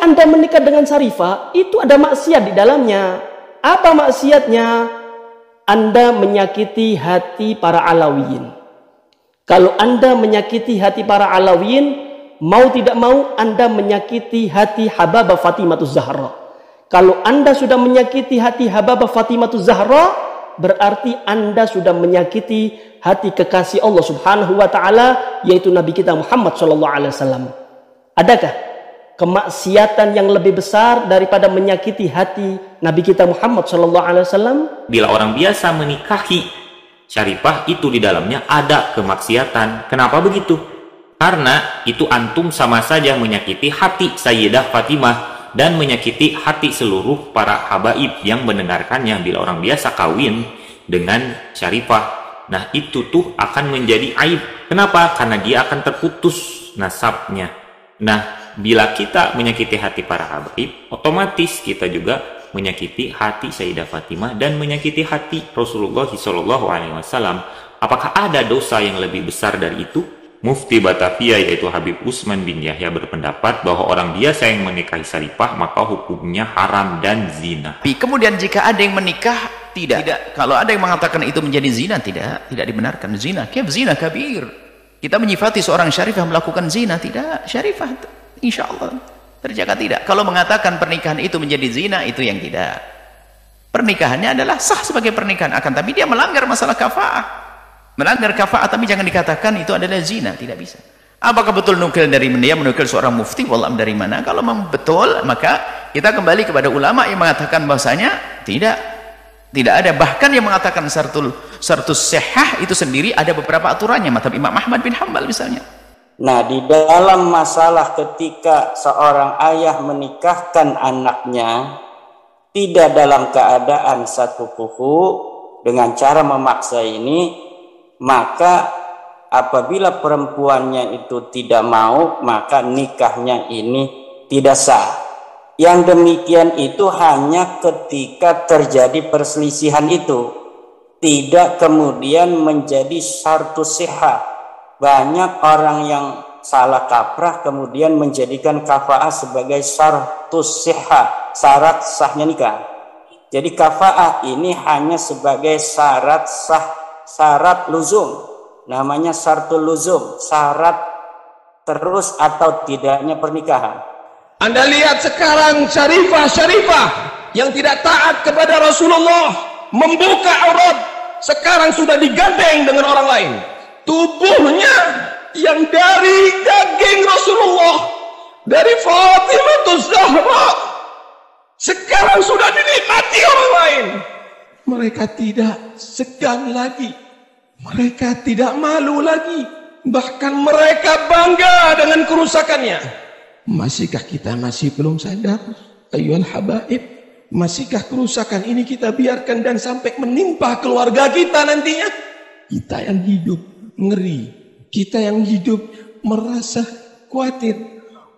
Anda menikah dengan Syarifah, itu ada maksiat di dalamnya. Apa maksiatnya? Anda menyakiti hati para Alawiyin. Kalau Anda menyakiti hati para Alawiyin, mau tidak mau Anda menyakiti hati Hababah Fatimatuz Zahra. Kalau Anda sudah menyakiti hati Hababah Fatimatuz Zahra, berarti Anda sudah menyakiti hati kekasih Allah Subhanahu wa taala, yaitu Nabi kita Muhammad sallallahu alaihi wasallam. Adakah kemaksiatan yang lebih besar daripada menyakiti hati Nabi kita Muhammad sallallahu alaihi wasallam? Bila orang biasa menikahi Syarifah, itu di dalamnya ada kemaksiatan. Kenapa begitu? Karena itu antum sama saja menyakiti hati Sayyidah Fatimah dan menyakiti hati seluruh para habaib yang mendengarkannya. Bila orang biasa kawin dengan Syarifah, nah itu tuh akan menjadi aib. Kenapa? Karena dia akan terputus nasabnya. Nah, bila kita menyakiti hati para habaib, otomatis kita juga menyakiti hati Sayyidah Fatimah dan menyakiti hati Rasulullah SAW. Apakah ada dosa yang lebih besar dari itu? Mufti Batavia, yaitu Habib Usman bin Yahya, berpendapat bahwa orang biasa yang menikahi Syarifah maka hukumnya haram dan zina. Kemudian jika ada yang menikah, tidak. Kalau ada yang mengatakan itu menjadi zina, tidak dibenarkan. Zina, zina kabir. Kita menyifati seorang Syarifah melakukan zina, tidak. Syarifah insya Allah terjaga, tidak. Kalau mengatakan pernikahan itu menjadi zina, itu yang tidak. Pernikahannya adalah sah sebagai pernikahan, akan tapi dia melanggar masalah kafa'ah. Melanggar kafa'ah, tapi jangan dikatakan itu adalah zina, tidak bisa. Apakah betul nukil dari dia menukil seorang mufti? Wallah, dari mana? Kalau memang betul, maka kita kembali kepada ulama yang mengatakan bahwasanya tidak ada. Bahkan yang mengatakan syartus sihah itu sendiri ada beberapa aturannya, mazhab Imam Ahmad bin Hanbal misalnya. Nah, di dalam masalah ketika seorang ayah menikahkan anaknya tidak dalam keadaan satu kufu dengan cara memaksa ini, maka apabila perempuannya itu tidak mau, maka nikahnya ini tidak sah. Yang demikian itu hanya ketika terjadi perselisihan itu, tidak kemudian menjadi syartus sihah. Banyak orang yang salah kaprah kemudian menjadikan kafa'ah sebagai syartus sihah, syarat sahnya nikah. Jadi kafa'ah ini hanya sebagai syarat sah, syarat luzum, namanya syartul luzum, syarat terus atau tidaknya pernikahan. Anda lihat sekarang Syarifah yang tidak taat kepada Rasulullah, membuka aurat, sekarang sudah digandeng dengan orang lain. Tubuhnya yang dari daging Rasulullah, dari Fatimatuz Zahra, sekarang sudah dinikmati orang lain. Mereka tidak segan lagi, mereka tidak malu lagi, bahkan mereka bangga dengan kerusakannya. Masihkah kita masih belum sadar, ayyuhal habaib? Masihkah kerusakan ini kita biarkan dan sampai menimpa keluarga kita nantinya? Kita yang hidup ngeri, kita yang hidup merasa khawatir.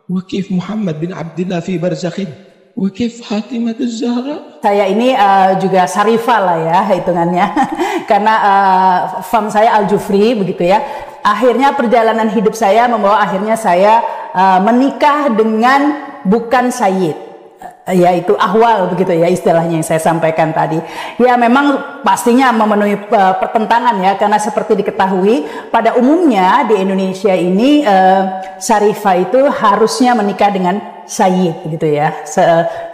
Wakif Muhammad bin Abdullah fi barzakhin, wakif Fatimatuz Zahra. Saya ini juga Syarifah lah ya hitungannya, karena fam saya Al-Jufri begitu ya. Akhirnya perjalanan hidup saya membawa akhirnya saya menikah dengan bukan sayyid, yaitu ahwal begitu ya istilahnya yang saya sampaikan tadi. Ya memang pastinya memenuhi pertentangan ya, karena seperti diketahui pada umumnya di Indonesia ini Syarifah itu harusnya menikah dengan sayyid gitu ya,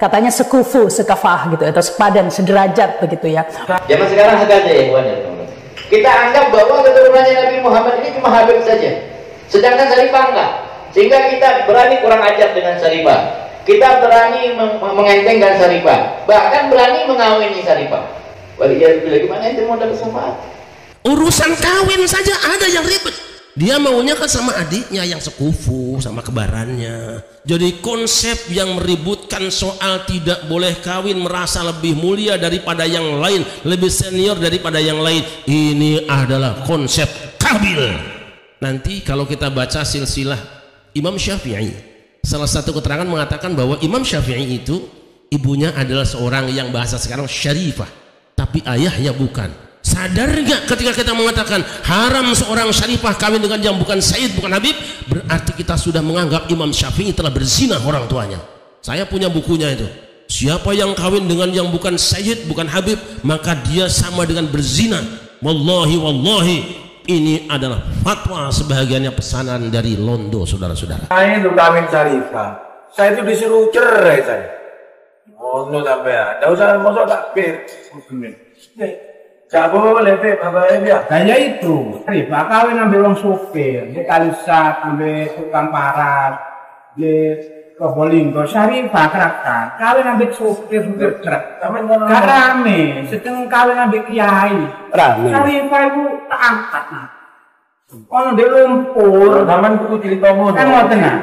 katanya sekufu, sekafah gitu atau sepadan, sederajat begitu ya. Zaman sekarang hati-hati ya ikhwan ya teman-teman. Kita anggap bahwa keturunannya Nabi Muhammad ini cuma Habib saja, sedangkan Syarifah enggak. Sehingga kita berani kurang ajar dengan Syarifah, kita berani mengentengkan Syarifah, bahkan berani mengawini Syarifah. Waliyahillah, gimana itu mau dapat syafaat? Urusan kawin saja ada yang ribet. Dia maunya kan sama adiknya yang sekufu, sama kebarannya. Jadi konsep yang meributkan soal tidak boleh kawin, merasa lebih mulia daripada yang lain, lebih senior daripada yang lain, ini adalah konsep kabil. Nanti kalau kita baca silsilah Imam Syafi'i, salah satu keterangan mengatakan bahwa Imam Syafi'i itu ibunya adalah seorang yang bahasa sekarang Syarifah, tapi ayahnya bukan. Sadar nggak ketika kita mengatakan haram seorang Syarifah kawin dengan yang bukan Sayyid, bukan Habib, berarti kita sudah menganggap Imam Syafi'i telah berzina orang tuanya. Saya punya bukunya itu. Siapa yang kawin dengan yang bukan sayyid, bukan habib, maka dia sama dengan berzina. Wallahi, wallahi, ini adalah fatwa sebahagiannya pesanan dari Londo, saudara-saudara. Saya itu kawin syarifah. Saya itu disuruh cerai saya. Oh, no sampai ya. Tidak usah masuk takbir. Gak boleh, Bapak ya. Saya itu, syarifah kawin ambil orang supir, dia kalisat, ambil tukang parat, dia Probolinggo, syarifah kerakkan, kawin ambil supir truk. Gak rame, sedang kawin ambil kiai. Rame. Syarifah itu tak angkat. Ono di lumpur, zaman kudu ceritamu. Kan ngoten nah.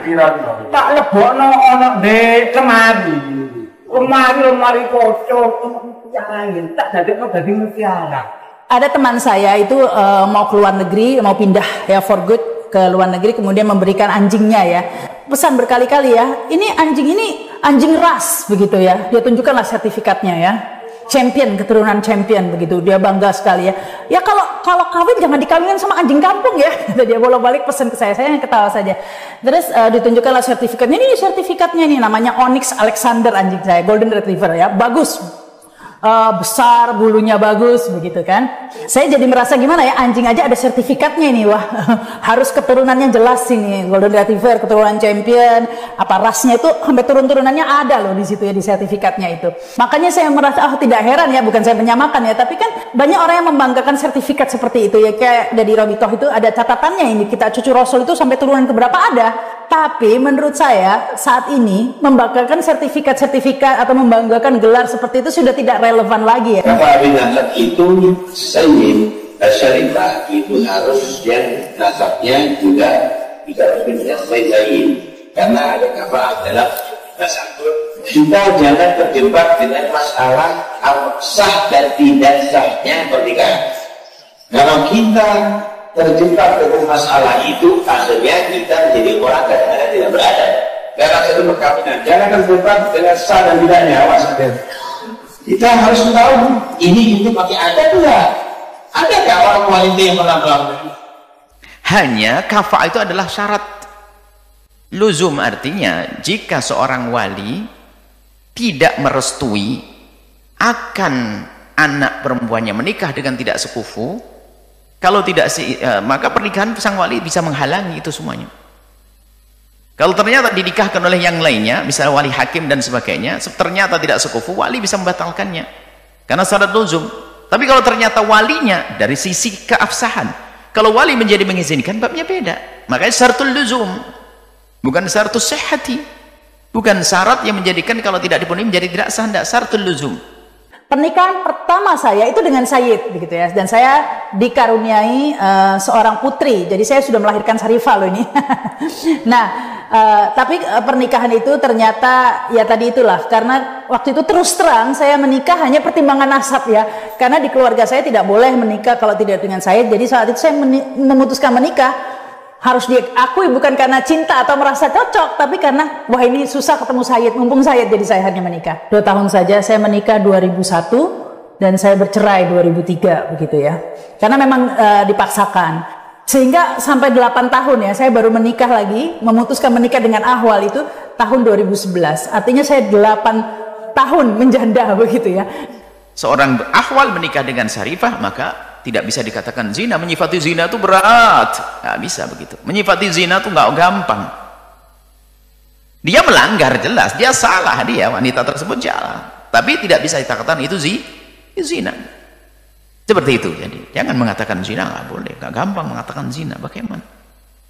Tak lebokno ono di lemari. Lemari kocok, tak dadekno dadi mutiara. Ada teman saya itu mau ke luar negeri, mau pindah ya for good ke luar negeri, kemudian memberikan anjingnya ya. Pesan berkali-kali ya, ini anjing ras begitu ya. Dia tunjukkanlah sertifikatnya ya. Champion, keturunan champion begitu. Dia bangga sekali ya. Ya kalau kawin jangan dikawinkan sama anjing kampung ya. Dia bolak-balik pesan ke saya yang ketawa saja. Terus ditunjukkanlah sertifikatnya. Ini sertifikatnya nih, namanya Onyx Alexander anjing saya, Golden Retriever ya. Bagus. Besar, bulunya bagus begitu kan. Saya jadi merasa gimana ya, anjing aja ada sertifikatnya ini, wah harus keturunannya jelas ini, Golden Retriever keturunan champion, apa rasnya itu sampai turun-turunannya ada loh di situ ya, di sertifikatnya itu. Makanya saya merasa tidak heran ya, bukan saya menyamakan ya, tapi kan banyak orang yang membanggakan sertifikat seperti itu ya, kayak dari Robitoh itu ada catatannya ini, kita cucu Rasul itu sampai turunan keberapa ada. Tapi menurut saya saat ini membanggakan sertifikat-sertifikat atau membanggakan gelar seperti itu sudah tidak relevan lagi ya. Kawinan itu sayyid syarifah itu harus yang nasabnya juga tidak dengan sayyid, karena ada kafah dalam nasab. Kita jangan terjebak dengan masalah sah dan tidak sahnya pernikahan. Kalau kita terjebak dengan masalah itu, akhirnya kita menjadi orang kadang-kadang tidak berada dalam satu perkawinan. Jangan terjebak dengan sah dan tidaknya. Awas, kita harus tahu ini pakai ada enggak? Adakah orang wanita yang melakukan? Hanya kafah itu adalah syarat luzum, artinya jika seorang wali tidak merestui akan anak perempuannya menikah dengan tidak sekufu, kalau tidak maka pernikahan sang wali bisa menghalangi itu semuanya. Kalau ternyata dinikahkan oleh yang lainnya, misalnya wali hakim dan sebagainya, ternyata tidak sekufu, wali bisa membatalkannya karena syarat luzum. Tapi kalau ternyata walinya dari sisi keabsahan, kalau wali menjadi mengizinkan, babnya beda. Makanya syaratul luzum, bukan syaratus sihhati, bukan syarat yang menjadikan kalau tidak dipenuhi menjadi tidak sah, tidak, syaratul luzum. Pernikahan pertama saya itu dengan Sayyid begitu ya, dan saya dikaruniai seorang putri, jadi saya sudah melahirkan Syarifah loh ini. Nah, tapi pernikahan itu ternyata ya tadi itulah, karena waktu itu terus terang saya menikah hanya pertimbangan nasab ya, karena di keluarga saya tidak boleh menikah kalau tidak dengan Sayyid. Jadi saat itu saya memutuskan menikah harus diakui bukan karena cinta atau merasa cocok, tapi karena wah ini susah ketemu Sayyid, mumpung Sayyid, jadi saya hanya menikah. 2 tahun saja, saya menikah 2001 dan saya bercerai 2003 begitu ya, karena memang dipaksakan, sehingga sampai 8 tahun ya saya baru menikah lagi, memutuskan menikah dengan Ahwal itu tahun 2011, artinya saya 8 tahun menjanda begitu ya. Seorang Ahwal menikah dengan Syarifah maka tidak bisa dikatakan zina. Menyifati zina itu berat, nggak bisa begitu. Menyifati zina itu nggak gampang. Dia melanggar jelas, dia salah, dia wanita tersebut salah, tapi tidak bisa dikatakan itu zina. Seperti itu. Jadi jangan mengatakan zina, nggak boleh, nggak gampang mengatakan zina. Bagaimana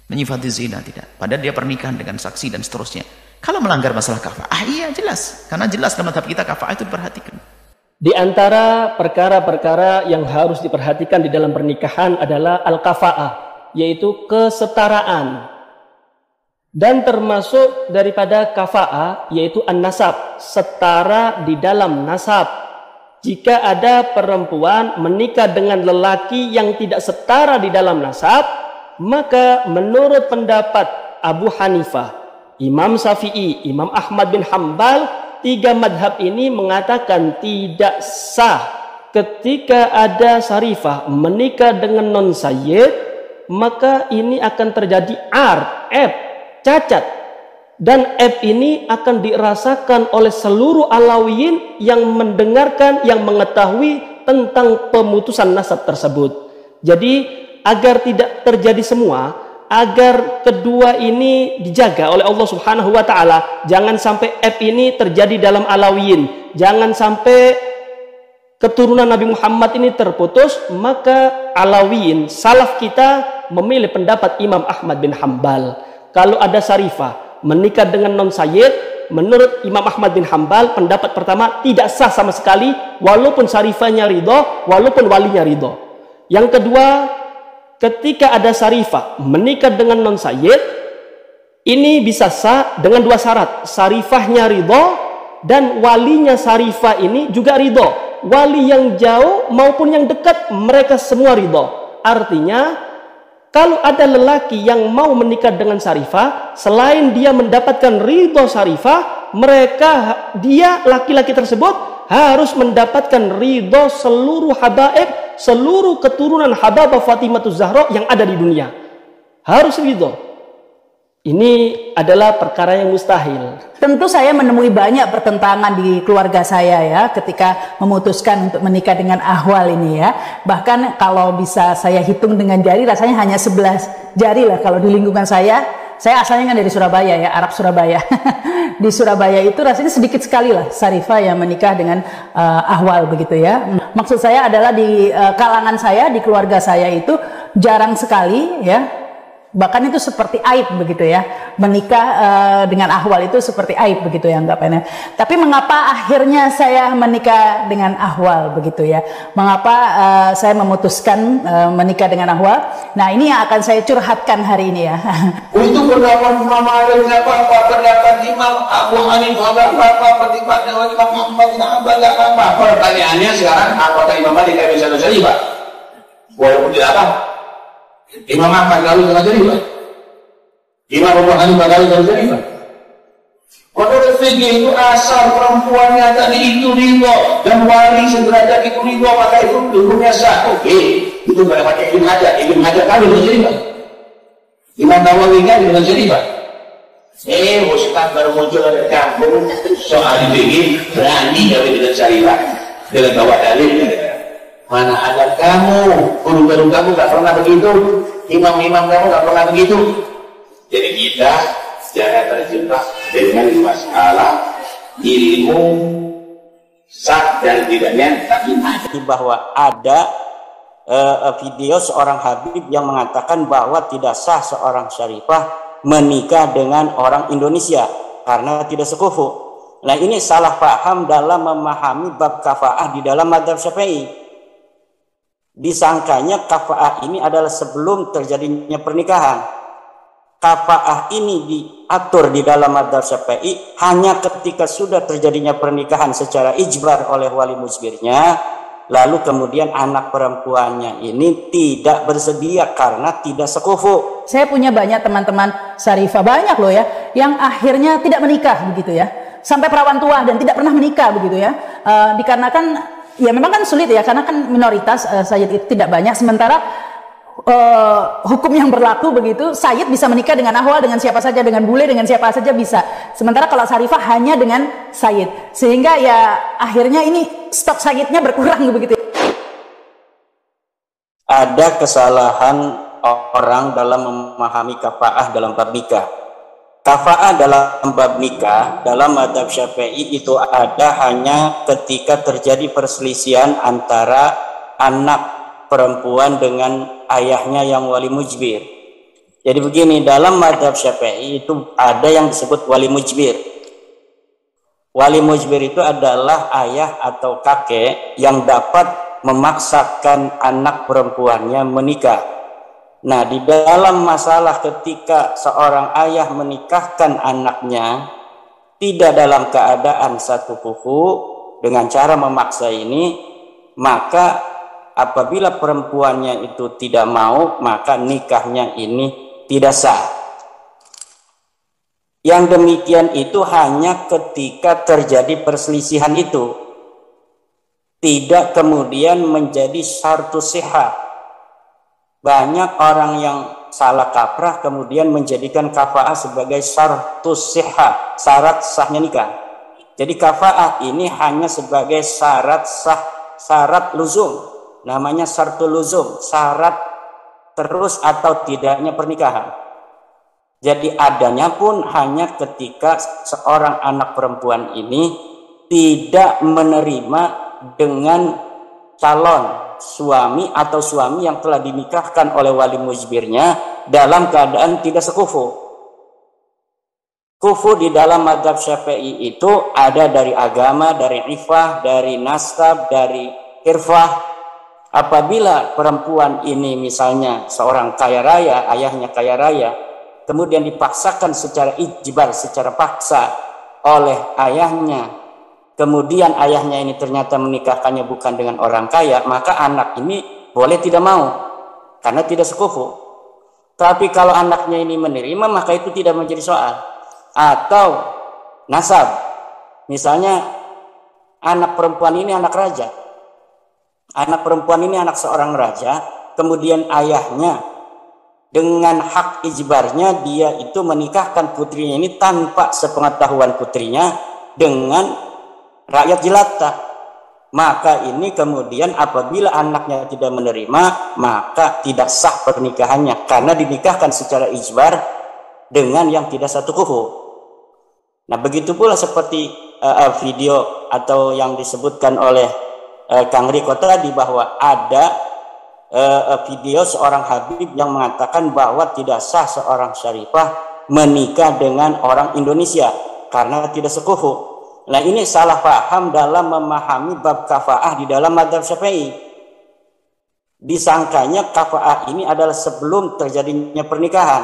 menyifati zina? Tidak, padahal dia pernikahan dengan saksi dan seterusnya. Kalau melanggar masalah kafah, iya jelas, karena jelas dalam madhab kita kafah itu diperhatikan. Di antara perkara-perkara yang harus diperhatikan di dalam pernikahan adalah al-kafa'ah, yaitu kesetaraan. Dan termasuk daripada kafa'ah yaitu an-nasab, setara di dalam nasab. Jika ada perempuan menikah dengan lelaki yang tidak setara di dalam nasab, maka menurut pendapat Abu Hanifah, Imam Syafi'i, Imam Ahmad bin Hambal, 3 madhab ini mengatakan tidak sah ketika ada Syarifah menikah dengan non-sayyid, maka ini akan terjadi cacat. Dan aib ini akan dirasakan oleh seluruh Alawiyin yang mendengarkan, yang mengetahui tentang pemutusan nasab tersebut. Jadi agar tidak terjadi semua, agar kedua ini dijaga oleh Allah Subhanahu wa taala, jangan sampai aib ini terjadi dalam Alawiyin, jangan sampai keturunan Nabi Muhammad ini terputus. Maka Alawiyin salaf kita memilih pendapat Imam Ahmad bin Hambal. Kalau ada Sarifah menikah dengan non sayyid, menurut Imam Ahmad bin Hambal pendapat pertama tidak sah sama sekali, walaupun Sarifahnya ridho, walaupun walinya ridho. Yang kedua, ketika ada Sarifah menikah dengan non sayyid, ini bisa sah dengan dua syarat: Sarifahnya ridho dan walinya Sarifah ini juga ridho. Wali yang jauh maupun yang dekat, mereka semua ridho. Artinya kalau ada lelaki yang mau menikah dengan Sarifah, selain dia mendapatkan ridho Sarifah, dia laki-laki tersebut harus mendapatkan ridho seluruh habaib, seluruh keturunan Hababah Fatimah Zahra yang ada di dunia. Harus ridho. Ini adalah perkara yang mustahil. Tentu saya menemui banyak pertentangan di keluarga saya ya ketika memutuskan untuk menikah dengan ahwal ini ya. Bahkan kalau bisa saya hitung dengan jari, rasanya hanya 11 jari lah kalau di lingkungan saya. Saya asalnya kan dari Surabaya ya, Arab Surabaya. Di Surabaya itu rasanya sedikit sekali lah Sarifah yang menikah dengan ahwal begitu ya. Maksud saya adalah di kalangan saya, di keluarga saya itu jarang sekali ya. Bahkan itu seperti aib begitu ya, menikah dengan ahwal itu seperti aib begitu ya anggapannya. Tapi mengapa akhirnya saya menikah dengan ahwal begitu ya? Mengapa saya memutuskan menikah dengan ahwal? Nah ini yang akan saya curhatkan hari ini ya. Untuk pendapat Imam Malik nggak apa-apa, pendapat Imam Abu Hanifah nggak apa-apa, pendapat Imam Muhammad nggak apa-apa. Pertanyaannya sekarang, apakah Imam Malik nggak bisa terjadi Pak? Walaupun tidak apa? Imam Ahmad lalu dengan Sarifah, Imam Abu Hanifah lalu dengan Sarifah. Menurut fikih itu asal perempuannya tadi itu ridho dan wali sederajat itu ridho, maka itu hukumnya sah. Oke, itu nggak pakai Ibn Hajar kali dengan Sarifah. Imam Nawawi kali dengan Sarifah. Ustaz baru muncul dari kampung soal fikih berani kali dengan Sarifah dengan bawa dalil. Mana ada kamu, guru-guru kamu gak pernah begitu, imam-imam kamu gak pernah begitu. Jadi kita jangan terjebak dengan masalah ilmu sah dan tidaknya, tapi bahwa ada video seorang Habib yang mengatakan bahwa tidak sah seorang Sarifah menikah dengan orang Indonesia karena tidak sekufu. Nah ini salah paham dalam memahami bab kafaah di dalam mazhab Syafi'i. Disangkanya kafaah ini adalah sebelum terjadinya pernikahan. Kafaah ini diatur di dalam mazhab Syafi'i hanya ketika sudah terjadinya pernikahan secara ijbar oleh wali mujbirnya, lalu kemudian anak perempuannya ini tidak bersedia karena tidak sekufu. Saya punya banyak teman-teman Sarifah, banyak loh ya, yang akhirnya tidak menikah begitu ya, sampai perawan tua dan tidak pernah menikah begitu ya, dikarenakan ya memang kan sulit ya, karena kan minoritas sayyid itu tidak banyak, sementara hukum yang berlaku begitu, sayyid bisa menikah dengan ahwal, dengan siapa saja, dengan bule, dengan siapa saja bisa. Sementara kalau Sarifah hanya dengan sayyid, sehingga ya akhirnya ini stok sayyidnya berkurang begitu. Ada kesalahan orang dalam memahami kafaah dalam bab nikah. Kafaah dalam bab nikah dalam mazhab Syafi'i itu ada hanya ketika terjadi perselisihan antara anak perempuan dengan ayahnya yang wali mujbir. Jadi begini, dalam mazhab Syafi'i itu ada yang disebut wali mujbir. Wali mujbir itu adalah ayah atau kakek yang dapat memaksakan anak perempuannya menikah. Nah, di dalam masalah ketika seorang ayah menikahkan anaknya tidak dalam keadaan satu kuku dengan cara memaksa ini, maka apabila perempuannya itu tidak mau, maka nikahnya ini tidak sah. Yang demikian itu hanya ketika terjadi perselisihan itu, tidak kemudian menjadi syartu sihah. Banyak orang yang salah kaprah kemudian menjadikan kafa'ah sebagai syartus sihah, syarat sahnya nikah. Jadi kafa'ah ini hanya sebagai syarat sah, syarat luzum. Namanya syartul luzum, syarat terus atau tidaknya pernikahan. Jadi adanya pun hanya ketika seorang anak perempuan ini tidak menerima dengan calon suami atau suami yang telah dinikahkan oleh wali mujbirnya dalam keadaan tidak sekufu. Kufu di dalam mazhab Syafi'i itu ada dari agama, dari ifah, dari nasab, dari irfah. Apabila perempuan ini misalnya seorang kaya raya, ayahnya kaya raya, kemudian dipaksakan secara ijbar, secara paksa oleh ayahnya, kemudian ayahnya ini ternyata menikahkannya bukan dengan orang kaya, maka anak ini boleh tidak mau karena tidak sekufu. Tapi kalau anaknya ini menerima, maka itu tidak menjadi soal. Atau nasab, misalnya anak perempuan ini anak raja, anak perempuan ini anak seorang raja, kemudian ayahnya dengan hak ijbarnya dia itu menikahkan putrinya ini tanpa sepengetahuan putrinya dengan rakyat jelata. Maka ini kemudian apabila anaknya tidak menerima, maka tidak sah pernikahannya karena dinikahkan secara ijbar dengan yang tidak satu kufu. Nah, begitu pula seperti video atau yang disebutkan oleh Kang Riko tadi bahwa ada video seorang Habib yang mengatakan bahwa tidak sah seorang syarifah menikah dengan orang Indonesia karena tidak sekufu. Nah, ini salah paham dalam memahami bab kafa'ah di dalam mazhab Syafi'i. Disangkanya kafa'ah ini adalah sebelum terjadinya pernikahan.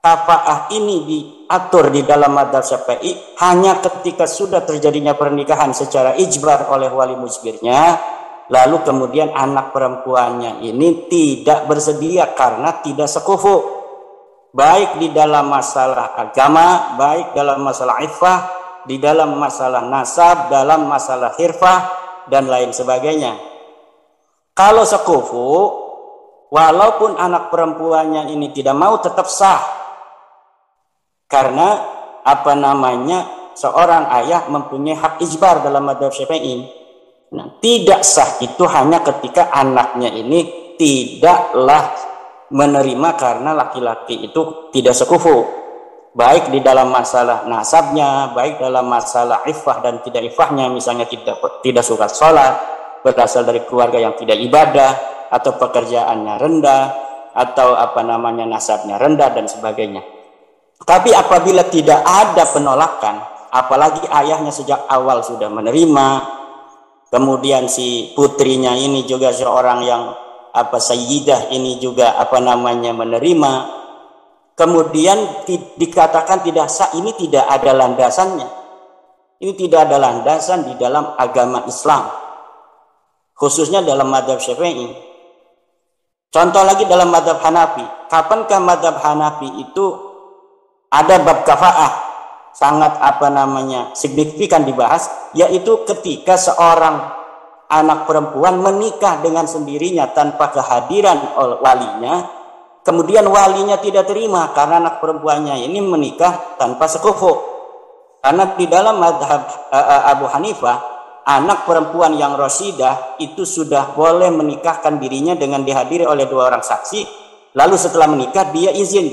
Kafa'ah ini diatur di dalam mazhab Syafi'i hanya ketika sudah terjadinya pernikahan secara ijbar oleh wali mujbirnya, lalu kemudian anak perempuannya ini tidak bersedia karena tidak sekufu, baik di dalam masalah agama, baik dalam masalah iffah, di dalam masalah nasab, dalam masalah hirfah dan lain sebagainya. Kalau sekufu, walaupun anak perempuannya ini tidak mau, tetap sah. Karena seorang ayah mempunyai hak ijbar dalam mazhab Syafi'i. Nah, tidak sah itu hanya ketika anaknya ini tidaklah menerima karena laki-laki itu tidak sekufu, baik di dalam masalah nasabnya, baik dalam masalah iffah dan tidak iffahnya, misalnya tidak suka sholat, berasal dari keluarga yang tidak ibadah, atau pekerjaannya rendah, atau nasabnya rendah dan sebagainya. Tapi apabila tidak ada penolakan, apalagi ayahnya sejak awal sudah menerima, kemudian si putrinya ini juga seorang yang sayyidah ini juga menerima, kemudian dikatakan tidak sah, ini tidak ada landasannya. Ini tidak ada landasan di dalam agama Islam, khususnya dalam mazhab Syafi'i. Contoh lagi dalam mazhab Hanafi. Kapankah mazhab Hanafi itu ada bab kafa'ah sangat signifikan dibahas, yaitu ketika seorang anak perempuan menikah dengan sendirinya tanpa kehadiran walinya, kemudian walinya tidak terima karena anak perempuannya ini menikah tanpa sekufu. Karena di dalam mazhab Abu Hanifah, anak perempuan yang rasidah itu sudah boleh menikahkan dirinya dengan dihadiri oleh 2 orang saksi, lalu setelah menikah dia izin,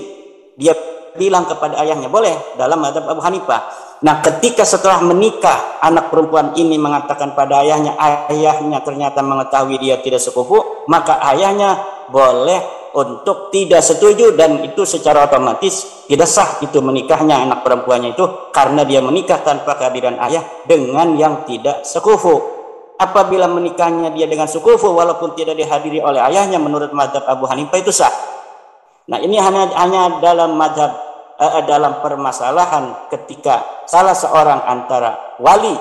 dia bilang kepada ayahnya, boleh, dalam mazhab Abu Hanifah. Nah, ketika setelah menikah anak perempuan ini mengatakan pada ayahnya ternyata mengetahui dia tidak sekufu, maka ayahnya boleh untuk tidak setuju, dan itu secara otomatis tidak sah itu menikahnya anak perempuannya itu karena dia menikah tanpa kehadiran ayah dengan yang tidak sekufu. Apabila menikahnya dia dengan sekufu walaupun tidak dihadiri oleh ayahnya, menurut mazhab Abu Hanifah itu sah. Nah, ini hanya dalam mazhab dalam permasalahan ketika salah seorang antara wali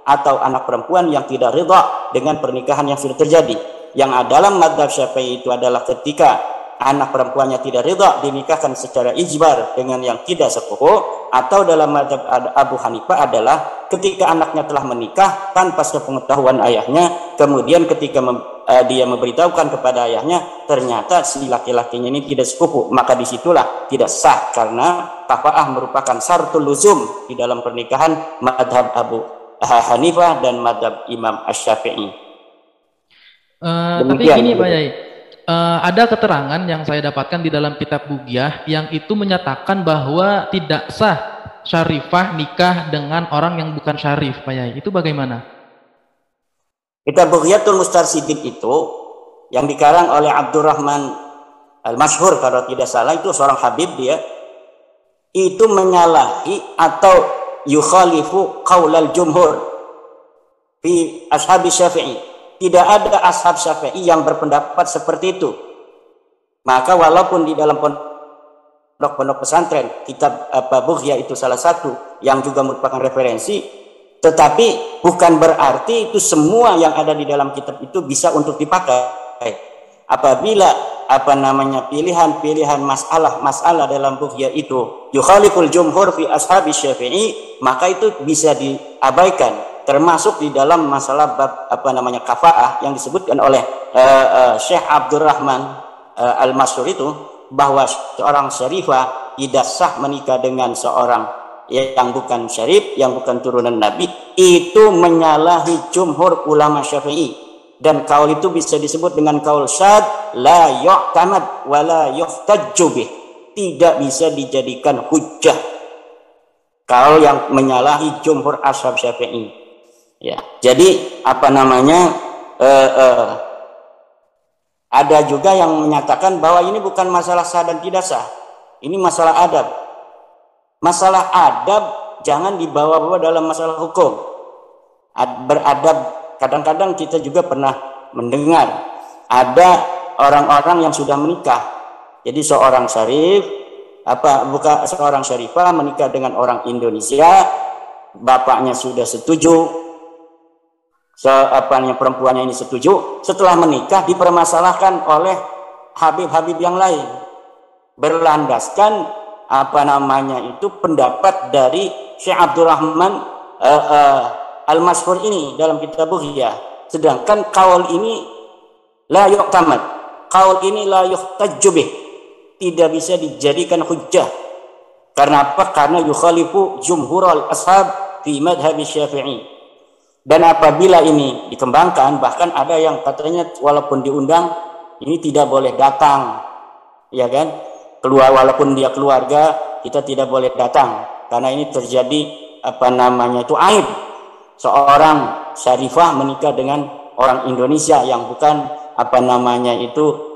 atau anak perempuan yang tidak ridha dengan pernikahan yang sudah terjadi. Yang dalam mazhab Syafi'i itu adalah ketika anak perempuannya tidak ridha dinikahkan secara ijbar dengan yang tidak sekufu, atau dalam mazhab Abu Hanifah adalah ketika anaknya telah menikah tanpa sepengetahuan ayahnya, kemudian ketika dia memberitahukan kepada ayahnya, ternyata si laki-lakinya ini tidak sepupu, maka disitulah tidak sah, karena kafa'ah merupakan syartul luzum di dalam pernikahan madhab Abu Hanifah dan madhab Imam Asy-Syafi'i. Tapi gini Pak Yai, ada keterangan yang saya dapatkan di dalam kitab Bugiyah yang itu menyatakan bahwa tidak sah syarifah nikah dengan orang yang bukan syarif, Pak Yai. Itu bagaimana? Kitab Bughiyatul Mustarsyidin itu yang dikarang oleh Abdurrahman Al-Masyhur, kalau tidak salah itu seorang habib, dia itu menyalahi atau yukhalifu qaulal jumhur fi ashabi Syafi'i. Tidak ada ashab Syafi'i yang berpendapat seperti itu. Maka walaupun di dalam pondok pesantren kitab Bughya itu salah satu yang juga merupakan referensi, tetapi bukan berarti itu semua yang ada di dalam kitab itu bisa untuk dipakai. Apabila pilihan masalah dalam Bughya itu yukhaliful jumhur fi ashabi Syafi'i, maka itu bisa diabaikan, termasuk di dalam masalah bab kafa'ah yang disebutkan oleh Syekh Abdurrahman Al-Masyhur itu, bahwa seorang syarifah tidak sah menikah dengan seorang yang bukan syarif, yang bukan turunan Nabi. Itu menyalahi jumhur ulama Syafi'i, dan kaul itu bisa disebut dengan kaul syad, la yu'tamad wa la yuhtajju bih, tidak bisa dijadikan hujjah, kaul yang menyalahi jumhur ashab Syafi'i. Ya, jadi ada juga yang menyatakan bahwa ini bukan masalah sah dan tidak sah, ini masalah adab. Masalah adab jangan dibawa-bawa dalam masalah hukum. Beradab, kadang-kadang kita juga pernah mendengar ada orang-orang yang sudah menikah. Jadi seorang syarif, bukan seorang syarifah menikah dengan orang Indonesia, bapaknya sudah setuju, perempuannya ini setuju, setelah menikah dipermasalahkan oleh habib-habib yang lain, berlandaskan pendapat dari Syekh Abdurrahman Al-Masyhur ini dalam kitab Bughiyah. Sedangkan kaul ini la yu'tamad, kaul ini la yuhtajju bih, tidak bisa dijadikan hujjah. Karena apa? Karena yukhalifu jumhurul ashab fi madhhab Syafi'i. Dan apabila ini dikembangkan, bahkan ada yang katanya walaupun diundang ini tidak boleh datang, ya kan? Walaupun dia keluarga, kita tidak boleh datang, karena ini terjadi itu aib. Seorang syarifah menikah dengan orang Indonesia yang bukan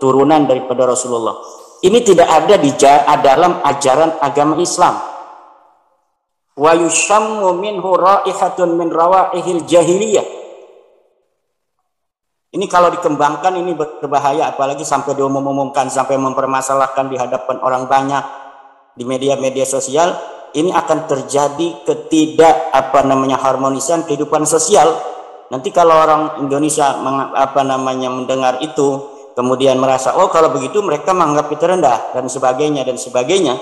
turunan daripada Rasulullah. Ini tidak ada di dalam ajaran agama Islam. Wa yushammu minhu raihatun min rawaihil jahiliyah. Ini kalau dikembangkan ini berbahaya, apalagi sampai diumumkan, sampai mempermasalahkan di hadapan orang banyak di media-media sosial. Ini akan terjadi harmonisan kehidupan sosial. Nanti kalau orang Indonesia mendengar itu, kemudian merasa kalau begitu mereka menganggap itu rendah dan sebagainya.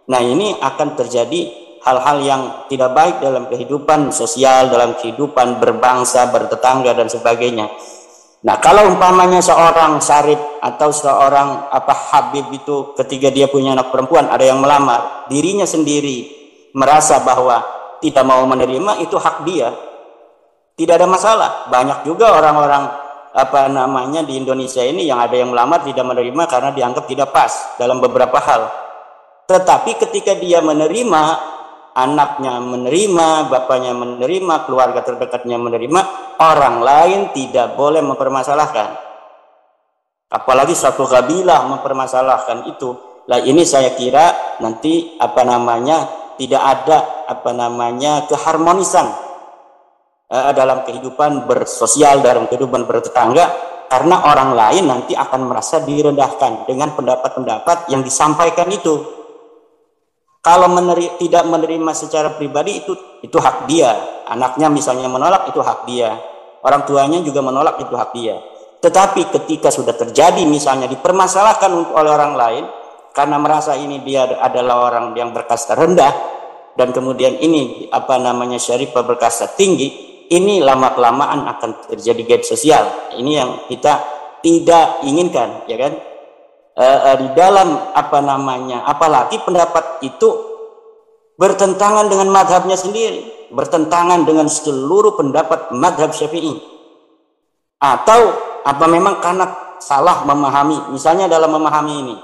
Nah, ini akan terjadi hal-hal yang tidak baik dalam kehidupan sosial, dalam kehidupan berbangsa, bertetangga dan sebagainya. Nah, kalau umpamanya seorang syarif atau seorang habib itu ketika dia punya anak perempuan, ada yang melamar, dirinya sendiri merasa bahwa tidak mau menerima, itu hak dia. Tidak ada masalah. Banyak juga orang-orang di Indonesia ini yang ada yang melamar tidak menerima karena dianggap tidak pas dalam beberapa hal. Tetapi ketika dia menerima, anaknya menerima, bapaknya menerima, keluarga terdekatnya menerima, orang lain tidak boleh mempermasalahkan. Apalagi satu kabilah mempermasalahkan itu. Lah ini saya kira nanti tidak ada keharmonisan dalam kehidupan bersosial, dalam kehidupan bertetangga, karena orang lain nanti akan merasa direndahkan dengan pendapat-pendapat yang disampaikan itu. Kalau tidak menerima secara pribadi itu hak dia. Anaknya misalnya menolak, itu hak dia. Orang tuanya juga menolak, itu hak dia. Tetapi ketika sudah terjadi misalnya dipermasalahkan oleh orang lain karena merasa ini dia adalah orang yang berkasta rendah, dan kemudian ini Syarifah berkasta tinggi, ini lama-kelamaan akan terjadi gap sosial. Ini yang kita tidak inginkan, ya kan? Di dalam apalagi pendapat itu bertentangan dengan madhabnya sendiri, bertentangan dengan seluruh pendapat madhab Syafi'i, atau memang karena salah memahami. Misalnya dalam memahami ini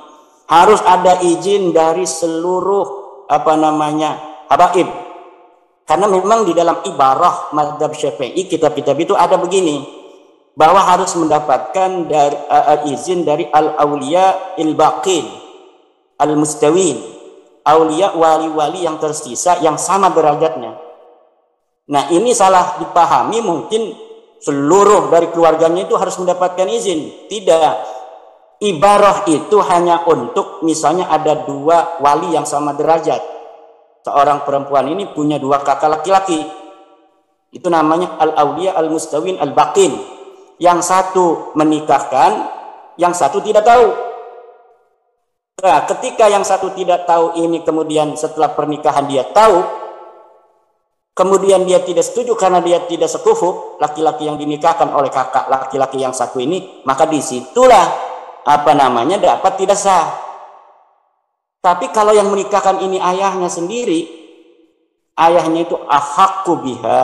harus ada izin dari seluruh habaib, karena memang di dalam ibarah madhab Syafi'i, kitab-kitab itu ada begini, bahwa harus mendapatkan izin dari al-awliya il-baqin al-mustawin, awliya wali-wali yang tersisa yang sama derajatnya. Nah, ini salah dipahami, mungkin seluruh dari keluarganya itu harus mendapatkan izin. Tidak, ibarah itu hanya untuk misalnya ada 2 wali yang sama derajat. Seorang perempuan ini punya 2 kakak laki-laki, itu namanya al-awliya al-mustawin al-baqin. Yang satu menikahkan, yang satu tidak tahu. Nah, ketika yang satu tidak tahu ini, kemudian setelah pernikahan dia tahu, kemudian dia tidak setuju karena dia tidak sekufu, laki-laki yang dinikahkan oleh kakak laki-laki yang satu ini, maka disitulah dapat tidak sah. Tapi kalau yang menikahkan ini ayahnya sendiri, ayahnya itu ahaqqu biha,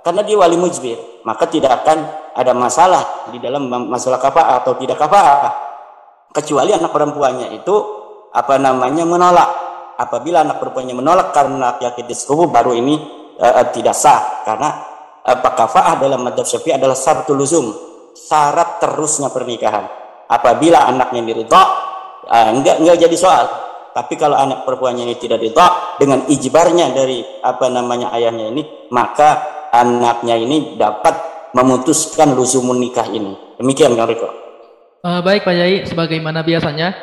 karena dia wali mujbir, maka tidak akan ada masalah di dalam masalah kafa'ah atau tidak kafa'ah, kecuali anak perempuannya itu menolak. Apabila anak perempuannya menolak karena laki-laki disekufu, baru ini tidak sah, karena kafa'ah dalam madzhab Syafi'i adalah syaratul luzum, syarat terusnya pernikahan. Apabila anaknya diridha, enggak jadi soal. Tapi kalau anak perempuannya ini tidak ridha dengan ijbarnya dari ayahnya ini, maka anaknya ini dapat memutuskan luzumun nikah ini. Demikian Kang Riko. Baik Pak Yai, sebagaimana biasanya,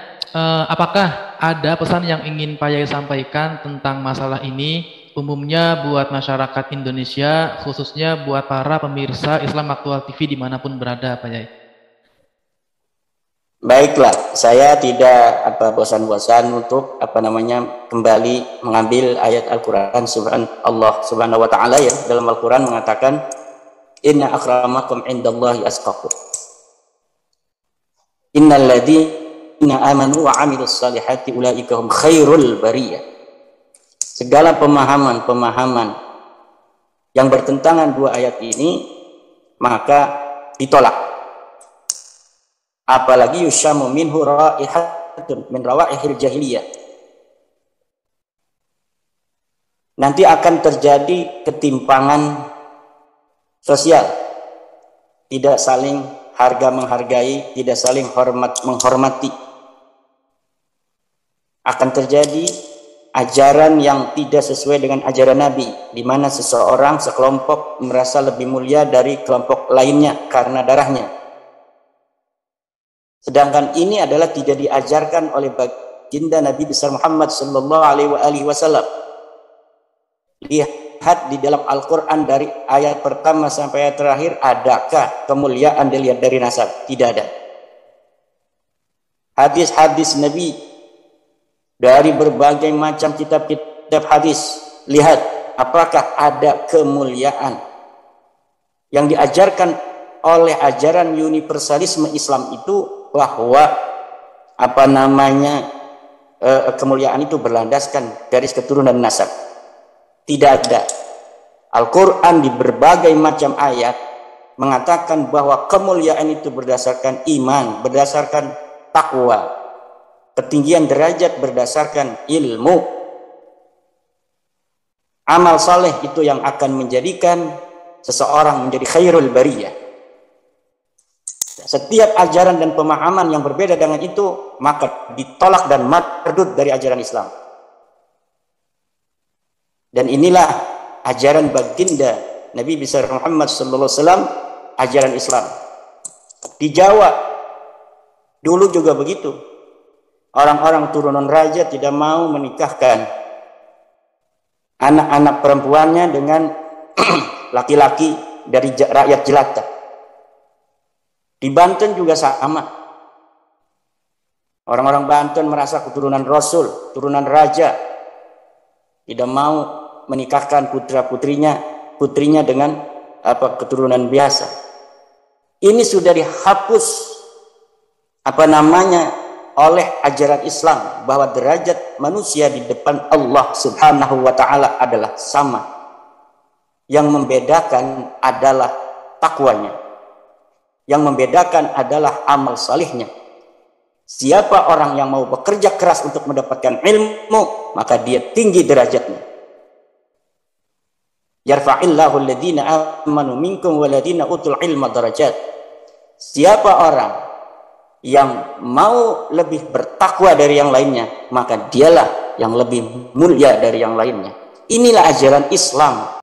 apakah ada pesan yang ingin Pak Yai sampaikan tentang masalah ini, umumnya buat masyarakat Indonesia, khususnya buat para pemirsa Islam Aktual TV dimanapun berada, Pak Yai? Baiklah, saya tidak bosan-bosan untuk kembali mengambil ayat Al-Quran. Allah Subhanahu Wa Taala ya dalam Al-Quran mengatakan, Inna akramakum indallahi asqakum. Innal ladzina amanu wa 'amilus salihati ulaika hum khairul bariyah. Segala pemahaman yang bertentangan 2 ayat ini maka ditolak. Apalagi yushamu minhu raihatun min rawaihil jahiliyah. Nanti akan terjadi ketimpangan sosial, tidak saling harga menghargai, tidak saling hormat menghormati. Akan terjadi ajaran yang tidak sesuai dengan ajaran Nabi, di mana seseorang, sekelompok merasa lebih mulia dari kelompok lainnya karena darahnya. Sedangkan ini adalah tidak diajarkan oleh baginda Nabi besar Muhammad sallallahu alaihi wasallam. Lihat di dalam Al-Quran dari ayat pertama sampai ayat terakhir, adakah kemuliaan dilihat dari nasab? Tidak ada. Hadis-hadis Nabi dari berbagai macam kitab-kitab hadis, lihat apakah ada kemuliaan yang diajarkan oleh ajaran universalisme Islam itu, bahwa kemuliaan itu berlandaskan garis keturunan nasab. Tidak ada. Al-Quran di berbagai macam ayat mengatakan bahwa kemuliaan itu berdasarkan iman, berdasarkan takwa, ketinggian derajat berdasarkan ilmu. Amal saleh itu yang akan menjadikan seseorang menjadi khairul bariyah. Setiap ajaran dan pemahaman yang berbeda dengan itu maka ditolak dan mardud dari ajaran Islam. Dan inilah ajaran baginda Nabi besar Muhammad sallallahu alaihi wasallam, ajaran Islam. Di Jawa dulu juga begitu. Orang-orang turunan raja tidak mau menikahkan anak-anak perempuannya dengan laki-laki dari rakyat jelata. Di Banten juga sama. Orang-orang Banten merasa keturunan Rasul, turunan raja, tidak mau menikahkan putrinya dengan keturunan biasa. Ini sudah dihapus oleh ajaran Islam, bahwa derajat manusia di depan Allah Subhanahu wa taala adalah sama. Yang membedakan adalah takwanya. Yang membedakan adalah amal salihnya. Siapa orang yang mau bekerja keras untuk mendapatkan ilmu, maka dia tinggi derajatnya. Yarfa'illahu alladhina amanu minkum walladhina utul ilma darajat. Siapa orang yang mau lebih bertakwa dari yang lainnya, maka dialah yang lebih mulia dari yang lainnya. Inilah ajaran Islam.